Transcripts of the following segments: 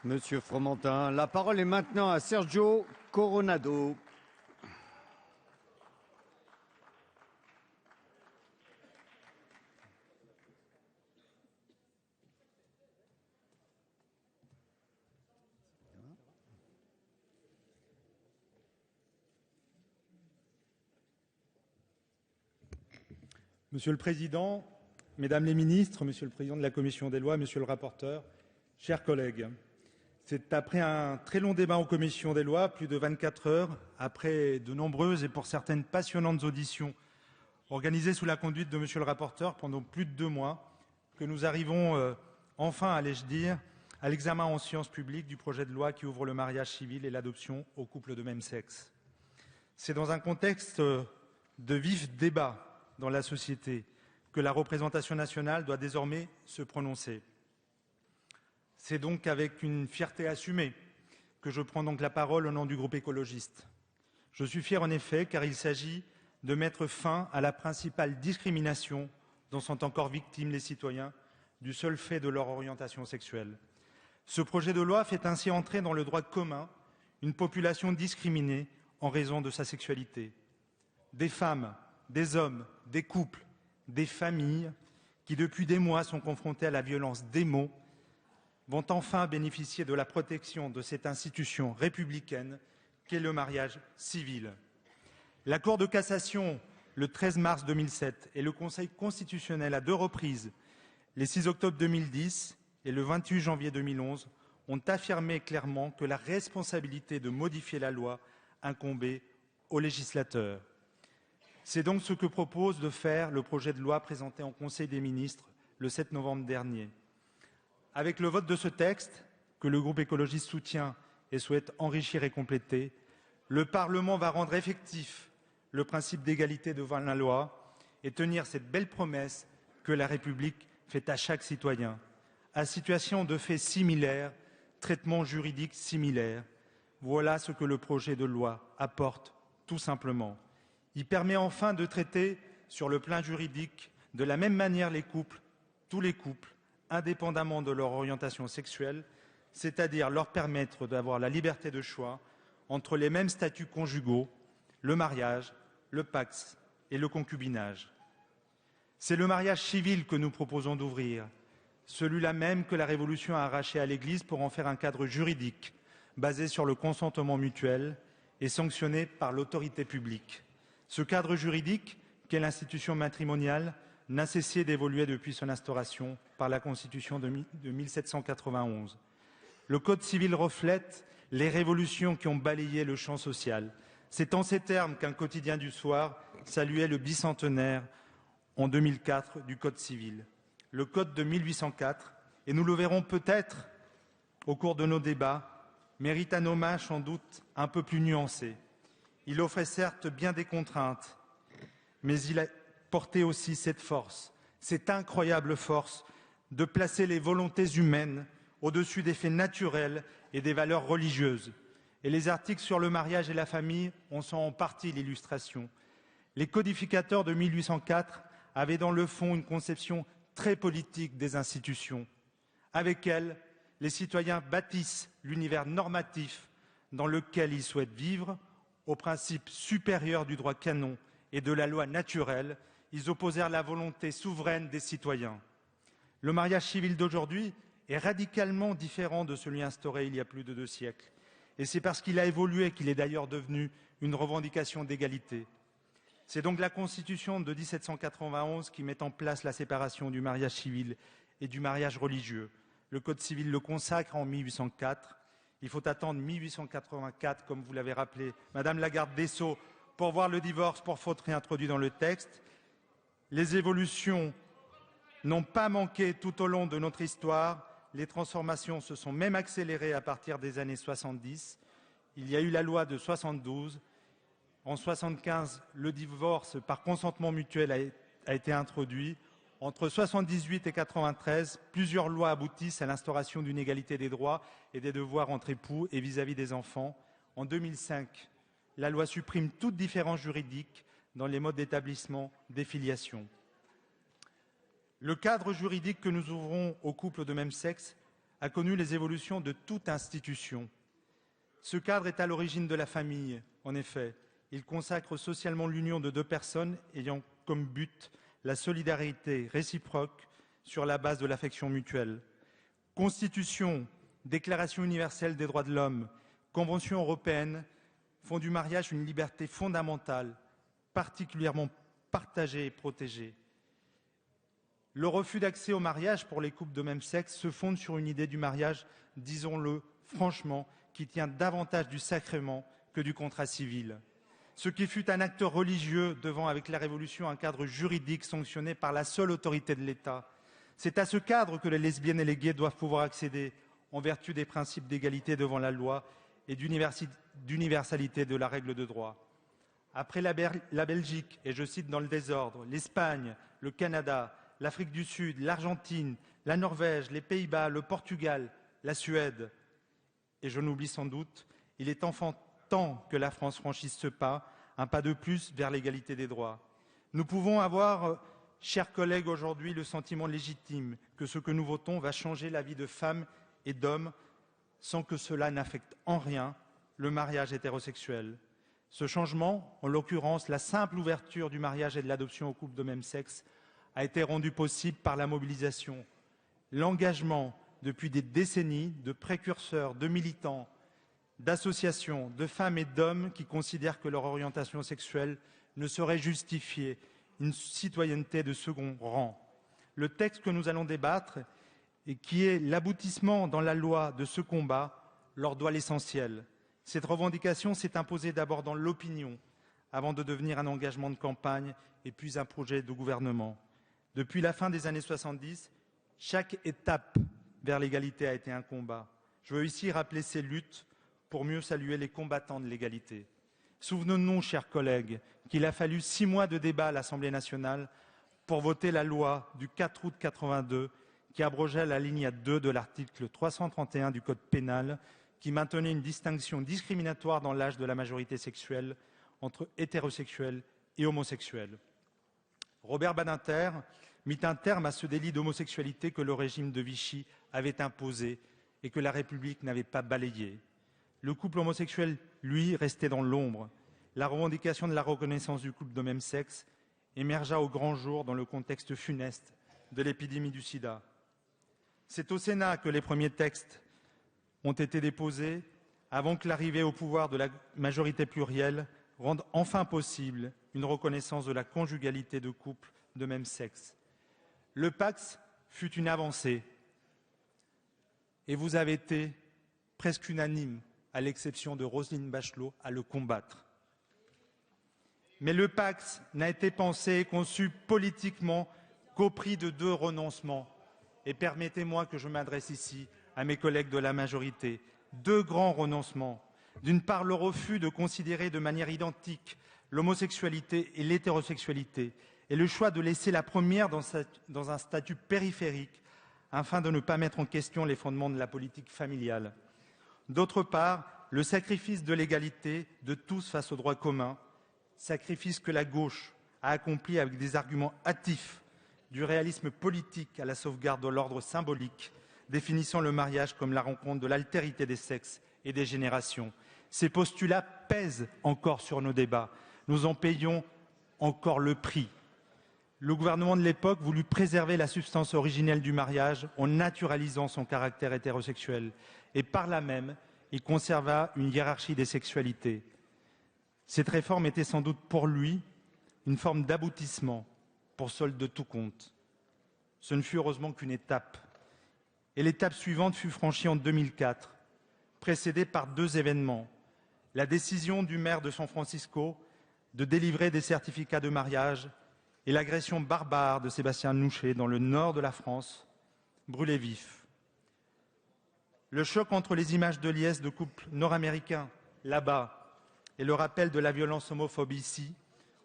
Monsieur Fromentin. La parole est maintenant à Sergio Coronado. Monsieur le Président, Mesdames les ministres, Monsieur le Président de la Commission des lois, Monsieur le rapporteur, chers collègues, c'est après un très long débat en Commission des lois, plus de 24 heures, après de nombreuses et pour certaines passionnantes auditions organisées sous la conduite de Monsieur le rapporteur pendant plus de 2 mois, que nous arrivons enfin, allais-je dire, à l'examen en séance publique du projet de loi qui ouvre le mariage civil et l'adoption aux couples de même sexe. C'est dans un contexte de vif débat dans la société que la représentation nationale doit désormais se prononcer. C'est donc avec une fierté assumée que je prends donc la parole au nom du groupe écologiste. Je suis fier en effet car il s'agit de mettre fin à la principale discrimination dont sont encore victimes les citoyens du seul fait de leur orientation sexuelle. Ce projet de loi fait ainsi entrer dans le droit commun une population discriminée en raison de sa sexualité. Des femmes, des hommes, des couples, des familles qui depuis des mois sont confrontés à la violence des mots vont enfin bénéficier de la protection de cette institution républicaine qu'est le mariage civil. La Cour de cassation, le 13 mars 2007, et le Conseil constitutionnel à 2 reprises, les 6 octobre 2010 et le 28 janvier 2011, ont affirmé clairement que la responsabilité de modifier la loi incombait aux législateurs. C'est donc ce que propose de faire le projet de loi présenté en Conseil des ministres le 7 novembre dernier. Avec le vote de ce texte, que le groupe écologiste soutient et souhaite enrichir et compléter, le Parlement va rendre effectif le principe d'égalité devant la loi et tenir cette belle promesse que la République fait à chaque citoyen. À situation de faits similaires, traitement juridique similaire, voilà ce que le projet de loi apporte tout simplement. Il permet enfin de traiter sur le plan juridique de la même manière les couples, tous les couples, indépendamment de leur orientation sexuelle, c'est-à-dire leur permettre d'avoir la liberté de choix entre les mêmes statuts conjugaux, le mariage, le pacte et le concubinage. C'est le mariage civil que nous proposons d'ouvrir, celui-là même que la Révolution a arraché à l'Église pour en faire un cadre juridique basé sur le consentement mutuel et sanctionné par l'autorité publique. Ce cadre juridique, qu'est l'institution matrimoniale, n'a cessé d'évoluer depuis son instauration par la Constitution de 1791. Le Code civil reflète les révolutions qui ont balayé le champ social. C'est en ces termes qu'un quotidien du soir saluait le bicentenaire en 2004 du Code civil. Le Code de 1804, et nous le verrons peut-être au cours de nos débats, mérite un hommage sans doute un peu plus nuancé. Il offrait certes bien des contraintes, mais il a porté aussi cette force, cette incroyable force de placer les volontés humaines au-dessus des faits naturels et des valeurs religieuses. Et les articles sur le mariage et la famille en sont en partie l'illustration. Les codificateurs de 1804 avaient dans le fond une conception très politique des institutions. Avec elles, les citoyens bâtissent l'univers normatif dans lequel ils souhaitent vivre, aux principes supérieurs du droit canon et de la loi naturelle. Ils opposèrent la volonté souveraine des citoyens. Le mariage civil d'aujourd'hui est radicalement différent de celui instauré il y a plus de 2 siècles. Et c'est parce qu'il a évolué qu'il est d'ailleurs devenu une revendication d'égalité. C'est donc la Constitution de 1791 qui met en place la séparation du mariage civil et du mariage religieux. Le Code civil le consacre en 1804. Il faut attendre 1884, comme vous l'avez rappelé, Madame la garde des Sceaux, pour voir le divorce pour faute réintroduit dans le texte. Les évolutions n'ont pas manqué tout au long de notre histoire. Les transformations se sont même accélérées à partir des années 70. Il y a eu la loi de 72. En 75, le divorce par consentement mutuel a été introduit. Entre 78 et 93, plusieurs lois aboutissent à l'instauration d'une égalité des droits et des devoirs entre époux et vis-à-vis des enfants. En 2005, la loi supprime toute différence juridique dans les modes d'établissement des filiations. Le cadre juridique que nous ouvrons aux couples de même sexe a connu les évolutions de toute institution. Ce cadre est à l'origine de la famille, en effet. Il consacre socialement l'union de deux personnes ayant comme but la solidarité réciproque sur la base de l'affection mutuelle. Constitution, Déclaration universelle des droits de l'homme, Convention européenne font du mariage une liberté fondamentale, particulièrement partagée et protégée. Le refus d'accès au mariage pour les couples de même sexe se fonde sur une idée du mariage, disons-le franchement, qui tient davantage du sacrement que du contrat civil. Ce qui fut un acte religieux devant, avec la Révolution, un cadre juridique sanctionné par la seule autorité de l'État. C'est à ce cadre que les lesbiennes et les gays doivent pouvoir accéder en vertu des principes d'égalité devant la loi et d'universalité de la règle de droit. Après la Belgique, et je cite dans le désordre, l'Espagne, le Canada, l'Afrique du Sud, l'Argentine, la Norvège, les Pays-Bas, le Portugal, la Suède, et je n'oublie sans doute, il est enfin temps que la France franchisse ce pas, un pas de plus vers l'égalité des droits. Nous pouvons avoir, chers collègues, aujourd'hui le sentiment légitime que ce que nous votons va changer la vie de femmes et d'hommes sans que cela n'affecte en rien le mariage hétérosexuel. Ce changement, en l'occurrence la simple ouverture du mariage et de l'adoption aux couples de même sexe, a été rendu possible par la mobilisation, l'engagement depuis des décennies de précurseurs, de militants, d'associations, de femmes et d'hommes qui considèrent que leur orientation sexuelle ne saurait justifier une citoyenneté de second rang. Le texte que nous allons débattre et qui est l'aboutissement dans la loi de ce combat leur doit l'essentiel. Cette revendication s'est imposée d'abord dans l'opinion, avant de devenir un engagement de campagne et puis un projet de gouvernement. Depuis la fin des années 70, chaque étape vers l'égalité a été un combat. Je veux ici rappeler ces luttes pour mieux saluer les combattants de l'égalité. Souvenons-nous, chers collègues, qu'il a fallu 6 mois de débat à l'Assemblée nationale pour voter la loi du 4 août 82 qui abrogeait l'alinéa 2 de l'article 331 du Code pénal qui maintenait une distinction discriminatoire dans l'âge de la majorité sexuelle entre hétérosexuels et homosexuels. Robert Badinter mit un terme à ce délit d'homosexualité que le régime de Vichy avait imposé et que la République n'avait pas balayé. Le couple homosexuel, lui, restait dans l'ombre. La revendication de la reconnaissance du couple de même sexe émergea au grand jour dans le contexte funeste de l'épidémie du sida. C'est au Sénat que les premiers textes ont été déposés avant que l'arrivée au pouvoir de la majorité plurielle rende enfin possible une reconnaissance de la conjugalité de couples de même sexe. Le Pacs fut une avancée et vous avez été presque unanime, à l'exception de Roselyne Bachelot, à le combattre. Mais le Pacs n'a été pensé et conçu politiquement qu'au prix de 2 renoncements. Et permettez-moi que je m'adresse ici à mes collègues de la majorité. 2 grands renoncements. D'une part, le refus de considérer de manière identique l'homosexualité et l'hétérosexualité, et le choix de laisser la première dans un statut périphérique, afin de ne pas mettre en question les fondements de la politique familiale. D'autre part, le sacrifice de l'égalité de tous face au droit commun, sacrifice que la gauche a accompli avec des arguments hâtifs, du réalisme politique à la sauvegarde de l'ordre symbolique, définissant le mariage comme la rencontre de l'altérité des sexes et des générations. Ces postulats pèsent encore sur nos débats. Nous en payons encore le prix. Le gouvernement de l'époque voulut préserver la substance originelle du mariage en naturalisant son caractère hétérosexuel. Et par là même, il conserva une hiérarchie des sexualités. Cette réforme était sans doute pour lui une forme d'aboutissement pour solde de tout compte. Ce ne fut heureusement qu'une étape. Et l'étape suivante fut franchie en 2004, précédée par 2 événements. La décision du maire de San Francisco de délivrer des certificats de mariage et l'agression barbare de Sébastien Nouchet dans le nord de la France, brûlé vif. Le choc entre les images de liesse de couples nord-américains, là-bas, et le rappel de la violence homophobe ici,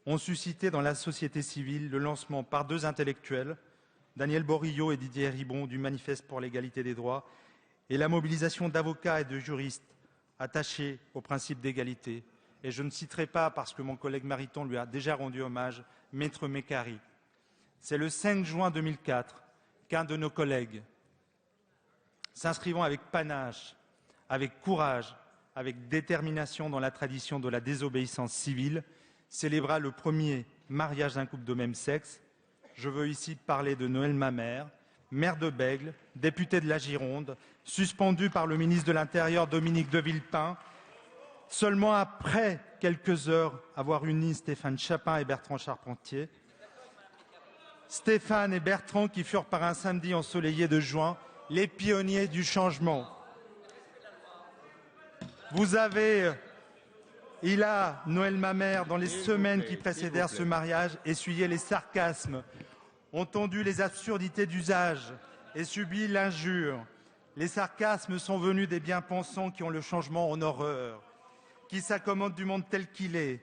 ont suscité dans la société civile le lancement par 2 intellectuels, Daniel Borillo et Didier Ribon, du Manifeste pour l'égalité des droits, et la mobilisation d'avocats et de juristes attachés au principe d'égalité. Et je ne citerai pas, parce que mon collègue Mariton lui a déjà rendu hommage, Maître Mécari. C'est le 5 juin 2004 qu'un de nos collègues, s'inscrivant avec panache, avec courage, avec détermination dans la tradition de la désobéissance civile, célébra le premier mariage d'un couple de même sexe. Je veux ici parler de Noël Mamère, maire de Bègles, député de la Gironde, suspendu par le ministre de l'Intérieur Dominique de Villepin, seulement après quelques heures avoir uni Stéphane Chapin et Bertrand Charpentier. Stéphane et Bertrand qui furent par un samedi ensoleillé de juin les pionniers du changement. Noël Mamère, dans les semaines qui précédèrent ce mariage, essuyé les sarcasmes, entendu les absurdités d'usage et subi l'injure. Les sarcasmes sont venus des bien-pensants qui ont le changement en horreur, qui s'accommodent du monde tel qu'il est.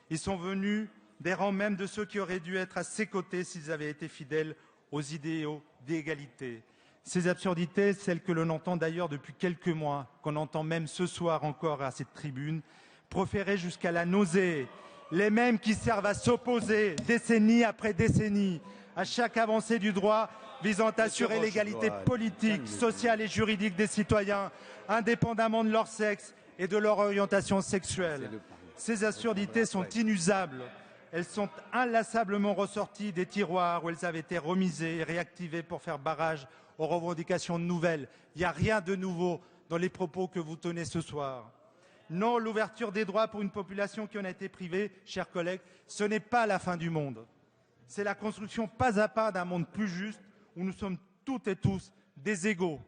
Ils sont venus des rangs même de ceux qui auraient dû être à ses côtés s'ils avaient été fidèles aux idéaux d'égalité. Ces absurdités, celles que l'on entend d'ailleurs depuis quelques mois, qu'on entend même ce soir encore à cette tribune, proférées jusqu'à la nausée, les mêmes qui servent à s'opposer décennie après décennie à chaque avancée du droit visant à assurer l'égalité politique, sociale et juridique des citoyens, indépendamment de leur sexe et de leur orientation sexuelle. Ces absurdités sont inusables. Elles sont inlassablement ressorties des tiroirs où elles avaient été remisées et réactivées pour faire barrage aux revendications nouvelles. Il n'y a rien de nouveau dans les propos que vous tenez ce soir. Non, l'ouverture des droits pour une population qui en a été privée, chers collègues, ce n'est pas la fin du monde. C'est la construction pas à pas d'un monde plus juste où nous sommes toutes et tous des égaux.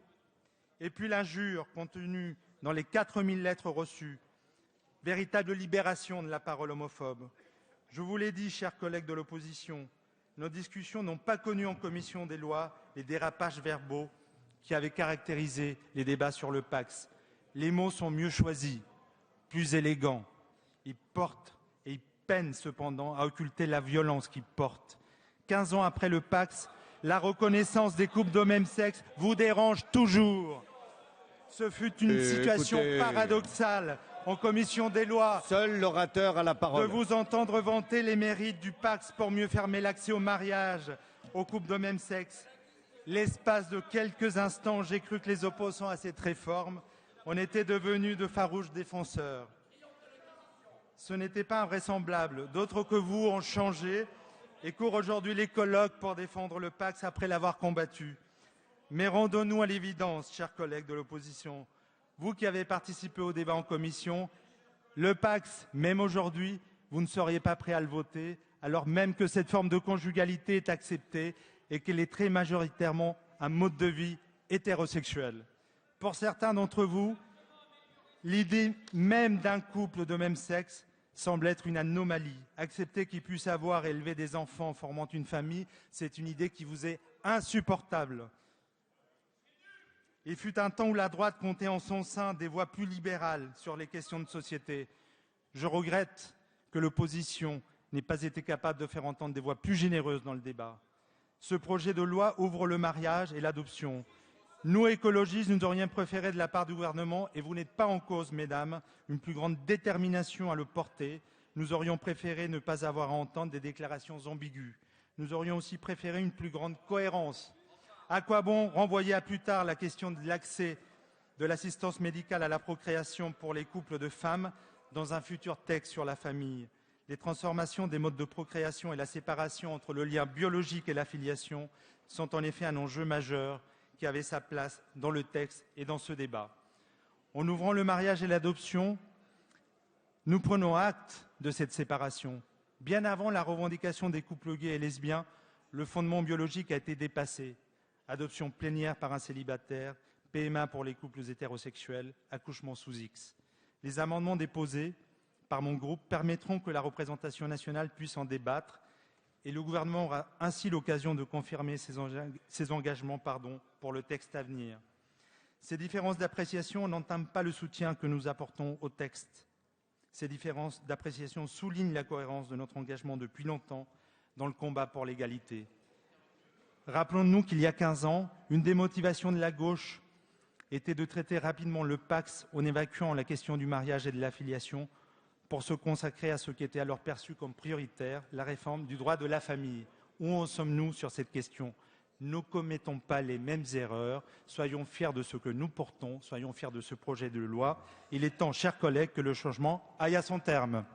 Et puis l'injure contenue dans les 4000 lettres reçues, véritable libération de la parole homophobe. Je vous l'ai dit, chers collègues de l'opposition, nos discussions n'ont pas connu en commission des lois les dérapages verbaux qui avaient caractérisé les débats sur le Pacs. Les mots sont mieux choisis, plus élégants. Ils portent et ils peinent cependant à occulter la violence qu'ils portent. 15 ans après le Pacs, la reconnaissance des couples de même sexe vous dérange toujours. Ce fut une situation paradoxale en commission des lois. Seul l'orateur a la parole. De vous entendre vanter les mérites du Pacs pour mieux fermer l'accès au mariage aux couples de même sexe. L'espace de quelques instants, j'ai cru que les opposants à cette réforme en étaient devenus de farouches défenseurs. Ce n'était pas invraisemblable. D'autres que vous ont changé et courent aujourd'hui les colloques pour défendre le Pacs après l'avoir combattu. Mais rendons-nous à l'évidence, chers collègues de l'opposition. Vous qui avez participé au débat en commission, le Pacs, même aujourd'hui, vous ne seriez pas prêt à le voter, alors même que cette forme de conjugalité est acceptée et qu'elle est très majoritairement un mode de vie hétérosexuel. Pour certains d'entre vous, l'idée même d'un couple de même sexe semble être une anomalie. Accepter qu'ils puissent avoir et élever des enfants formant une famille, c'est une idée qui vous est insupportable. Il fut un temps où la droite comptait en son sein des voix plus libérales sur les questions de société. Je regrette que l'opposition n'ait pas été capable de faire entendre des voix plus généreuses dans le débat. Ce projet de loi ouvre le mariage et l'adoption. Nous, écologistes, nous aurions préféré de la part du gouvernement, et vous n'êtes pas en cause, mesdames, une plus grande détermination à le porter. Nous aurions préféré ne pas avoir à entendre des déclarations ambiguës. Nous aurions aussi préféré une plus grande cohérence. À quoi bon renvoyer à plus tard la question de l'accès de l'assistance médicale à la procréation pour les couples de femmes dans un futur texte sur la famille? Les transformations des modes de procréation et la séparation entre le lien biologique et la filiation sont en effet un enjeu majeur qui avait sa place dans le texte et dans ce débat. En ouvrant le mariage et l'adoption, nous prenons acte de cette séparation. Bien avant la revendication des couples gays et lesbiens, le fondement biologique a été dépassé. Adoption plénière par un célibataire, PMA pour les couples hétérosexuels, accouchement sous X. Les amendements déposés par mon groupe permettront que la représentation nationale puisse en débattre et le gouvernement aura ainsi l'occasion de confirmer ses engagements pour le texte à venir. Ces différences d'appréciation n'entament pas le soutien que nous apportons au texte. Ces différences d'appréciation soulignent la cohérence de notre engagement depuis longtemps dans le combat pour l'égalité. Rappelons-nous qu'il y a 15 ans, une des motivations de la gauche était de traiter rapidement le Pacs en évacuant la question du mariage et de l'affiliation pour se consacrer à ce qui était alors perçu comme prioritaire, la réforme du droit de la famille. Où en sommes-nous sur cette question? Ne commettons pas les mêmes erreurs. Soyons fiers de ce que nous portons. Soyons fiers de ce projet de loi. Il est temps, chers collègues, que le changement aille à son terme.